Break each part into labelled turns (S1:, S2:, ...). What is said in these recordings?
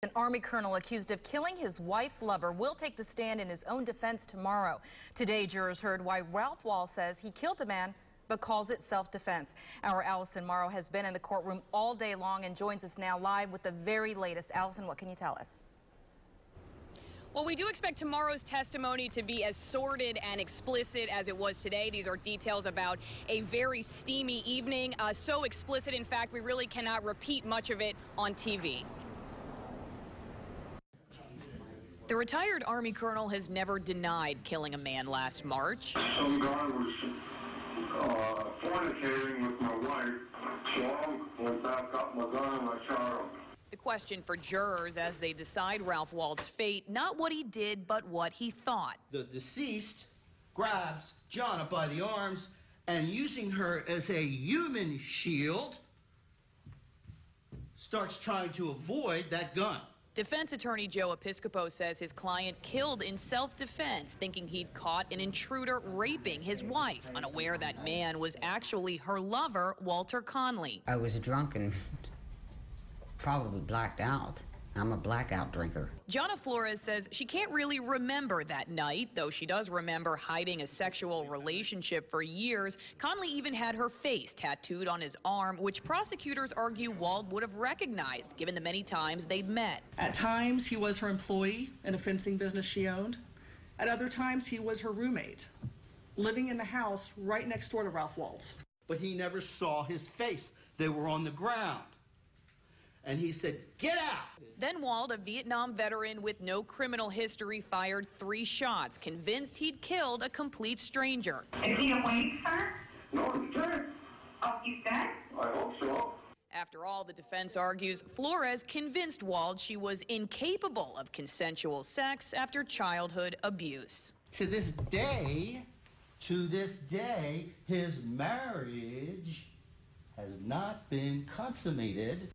S1: An Army colonel accused of killing his wife's lover will take the stand in his own defense tomorrow. Today, jurors heard why Ralph Wald says he killed a man but calls it self-defense. Our Allison Morrow has been in the courtroom all day long and joins us now live with the very latest. Allison, what can you tell us?
S2: Well, we do expect tomorrow's testimony to be as sordid and explicit as it was today. These are details about a very steamy evening, so explicit, in fact, we really cannot repeat much of it on TV. The retired Army colonel has never denied killing a man last March.
S3: Some guy was fornicating with my wife, so I went back, got my gun, and I shot him.
S2: The question for jurors as they decide Ralph Wald's fate, not what he did, but what he thought.
S4: The deceased grabs Jonna by the arms and, using her as a human shield, starts trying to avoid that gun.
S2: Defense attorney Joe Episcopo says his client killed in self-defense, thinking he'd caught an intruder raping his wife, unaware that man was actually her lover, Walter Conley.
S5: I was drunk and probably blacked out. I'm a blackout drinker.
S2: Jonna Flores says she can't really remember that night, though she does remember hiding a sexual relationship for years. Conley even had her face tattooed on his arm, which prosecutors argue Wald would have recognized, given the many times they'd met.
S6: At times, he was her employee in a fencing business she owned. At other times, he was her roommate, living in the house right next door to Ralph Wald's.
S4: But he never saw his face. They were on the ground. And he said, "Get out!"
S2: Then Wald, a Vietnam veteran with no criminal history, fired 3 shots, convinced he'd killed a complete stranger.
S7: Is he awake, sir?
S3: No, he's dead.
S7: Oh, he's dead?
S3: I hope so.
S2: After all, the defense argues Flores convinced Wald she was incapable of consensual sex after childhood abuse.
S4: To this day, his marriage has not been consummated.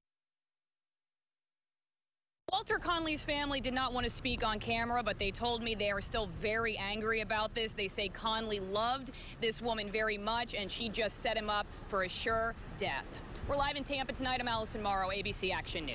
S2: Walter Conley's family did not want to speak on camera, but they told me they are still very angry about this. They say Conley loved this woman very much, and she just set him up for a sure death. We're live in Tampa tonight. I'm Allison Morrow, ABC Action News.